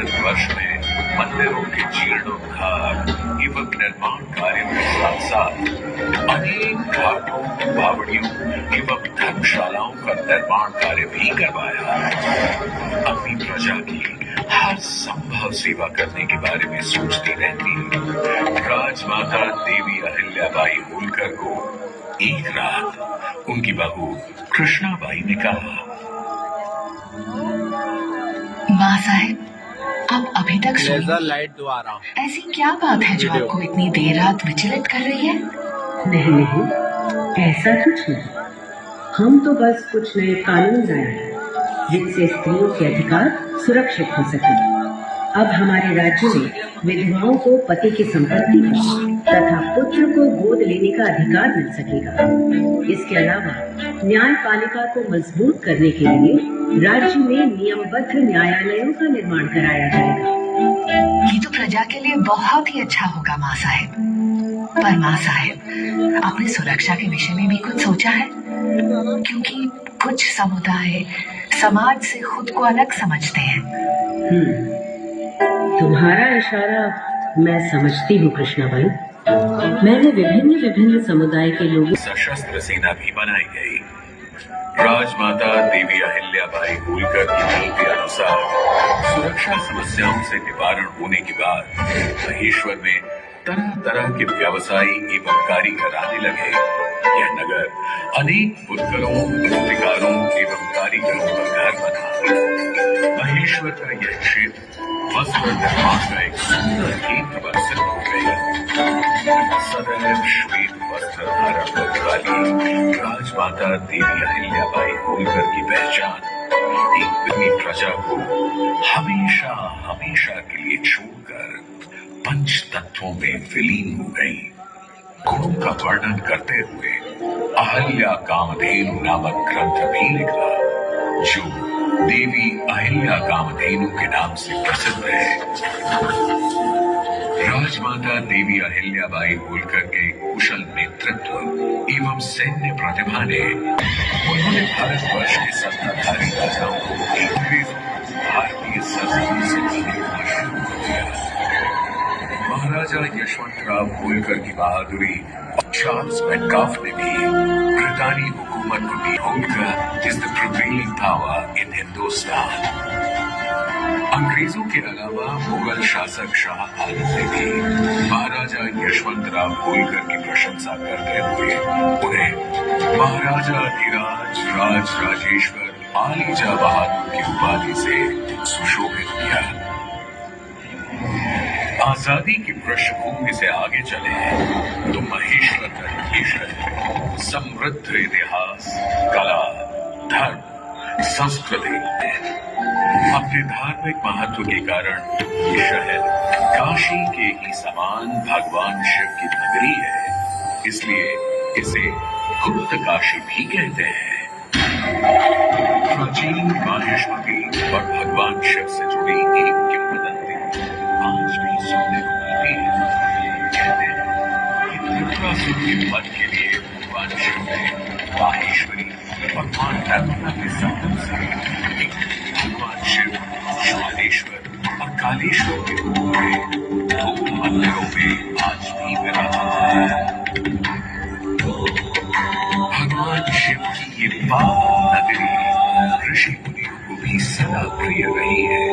भारतवर्ष में मंदिरों के जीर्णोद्धार एवं निर्माण कार्य के साथ साथ अनेक घाटों, बावड़ियों एवं धर्मशालाओं का निर्माण कार्य भी करवाया। अपनी प्रजा की हर संभव सेवा करने के बारे में सोचती रहती राजमाता देवी अहिल्याबाई होलकर को एक रात उनकी बहू कृष्णाबाई ने कहा, माँ साहब, आप अभी तक लेजर लाइट द्वारा ऐसी क्या बात है जो आपको इतनी देर रात विचलित कर रही है? नहीं, ऐसा कुछ नहीं। हम तो बस कुछ नए कानून लाए हैं जिससे स्त्रियों के अधिकार सुरक्षित हो सके। अब हमारे राज्य में विधवाओं को पति की संपत्ति तथा पुत्र को गोद लेने का अधिकार मिल सकेगा। इसके अलावा न्यायपालिका को मजबूत करने के लिए राज्य में नियमबद्ध न्यायालयों का निर्माण कराया जाएगा। ये तो प्रजा के लिए बहुत ही अच्छा होगा माँ साहब। पर माँ साहब, आपने सुरक्षा के विषय में भी कुछ सोचा है? क्योंकि कुछ समुदाय समाज से खुद को अलग समझते हैं। तुम्हारा इशारा मैं समझती हूँ कृष्णाबाई। मैंने विभिन्न समुदाय के लोगों सशस्त्र सेना भी बनाई गई। राजमाता देवी अहिल्याबाई होलकर की नीति के अनुसार सुरक्षा समस्याओं से निवारण होने के बाद महेश्वर में तरह तरह के व्यवसायी एवं कारीगर आने लगे। यह नगर अनेक बुनकरों, मूर्तिकारों एवं कारीगरों का घर बना। महेश्वर का यह क्षेत्र वस्त्र निर्माण का एक सुंदर केंद्र बन सिद्ध हो गई। सदैव श्वेत वस्त्र धारण करने वाली राजमाता देवी अहिल्याबाई होलकर की पहचान एक दिव्य प्रजा को हमेशा हमेशा के लिए छोड़कर पंच तत्वों में विलीन हो गई। गुणों का वर्णन करते हुए अहिल्या कामधेनु नामक ग्रंथ भी लिखा, जो देवी अहिल्या कामधेनु के नाम से प्रसिद्ध है। राजमाता देवी अहिल्याबाई होलकर के कुशल नेतृत्व एवं सैन्य प्रतिभा ने उन्होंने भारतवर्ष के सत्ताधारी राजाओं को अंग्रेजों को भारतीय संस्कृति से जोड़ना शुरू कर दिया। महाराजा यशवंतराव होलकर की बहादुरी और चार्ल्स मेटकाफ ने भी ब्रिटानी हुकूमत को दी। Holkar is the prevailing power in Hindustan. अंग्रेजों के अलावा मुगल शासक शाह आलम ने भी महाराजा यशवंतराव होलकर की प्रशंसा करते हुए उन्हें महाराजा धीराज राज राजेश्वर आलीजा बहादुर की उपाधि से सुशोभित किया। आजादी की पृष्ठभूमि से आगे चले तो महेश्वर का ये शहर समृद्ध इतिहास, कला, धर्म, संस्कृति अपने धार्मिक महत्व के कारण ये शहर काशी के ही समान भगवान शिव की नगरी है। इसलिए इसे गुप्त काशी भी कहते हैं। प्राचीन माहेश्वरी और भगवान शिव से जुड़ी एक किंवदंती आज भी सुनने को मिलती है। कहते हैं कि त्रिपुरासुर के वध के लिए भगवान शिव ने माहेश्वरी और मां नर्मदा के संगम से भगवान शिव ज्वालेश्वर और कालेश्वर के रूप में दो मंदिरों में आज भी विराजमान है। भगवान शिव की ये पावन नगरी ऋषि मुनियों को भी सदा प्रिय रही है।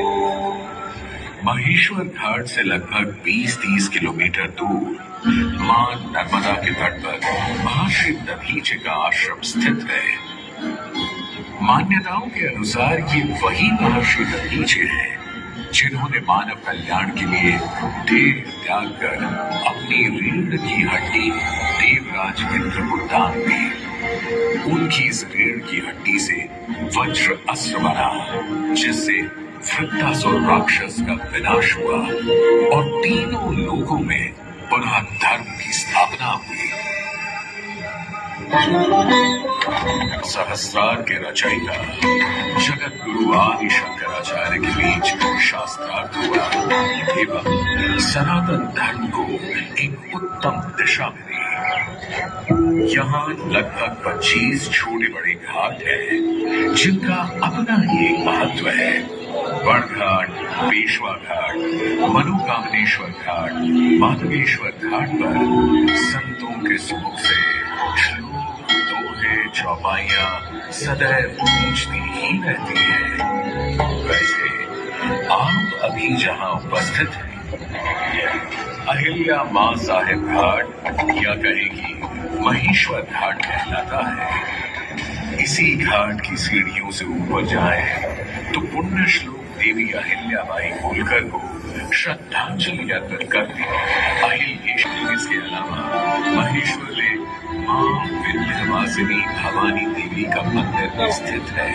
महेश्वर घाट से लगभग 20-30 किलोमीटर दूर मां नर्मदा के तट पर महर्षि दधीचि का आश्रम स्थित है। मान्यताओं के अनुसार ये वही महर्षि दधीचि हैं जिन्होंने मानव कल्याण के लिए देह त्याग कर अपनी रीढ़ की हड्डी देवराज इंद्र को दान दी। उनकी इस रीढ़ की हड्डी से वज्र अस्त्र बना, जिससे वृत्तासुर राक्षस का विनाश हुआ और तीनों लोकों में पुनः धर्म की स्थापना हुई। सहस्रार के रचयिता जगत गुरु आदि शंकराचार्य के बीच शास्त्रार्थ हुआ एवं सनातन धर्म को एक उत्तम दिशा मिली। यहाँ लगभग 25 छोटे बड़े घाट हैं जिनका अपना ही एक महत्व है। बड़घाट पेशवा घाट, मनोकामनेश्वर घाट, माधवेश्वर घाट पर संतों के सुमुख से श्लोक, दोहे, चौपाइयां सदैव गूंजती ही रहती हैं। वैसे आप अभी जहां उपस्थित हैं यह अहिल्या मां साहिब घाट या कहें कि महेश्वर घाट कहलाता है। इसी घाट की सीढ़ियों से ऊपर जाएं तो पुण्य श्लोक देवी अहिल्याबाई होलकर को श्रद्धांजलि अर्पित करती अहिल्येश्वरी। इसके अलावा महेश्वर में मां विंध्यवासिनी भवानी देवी का मंदिर स्थित है।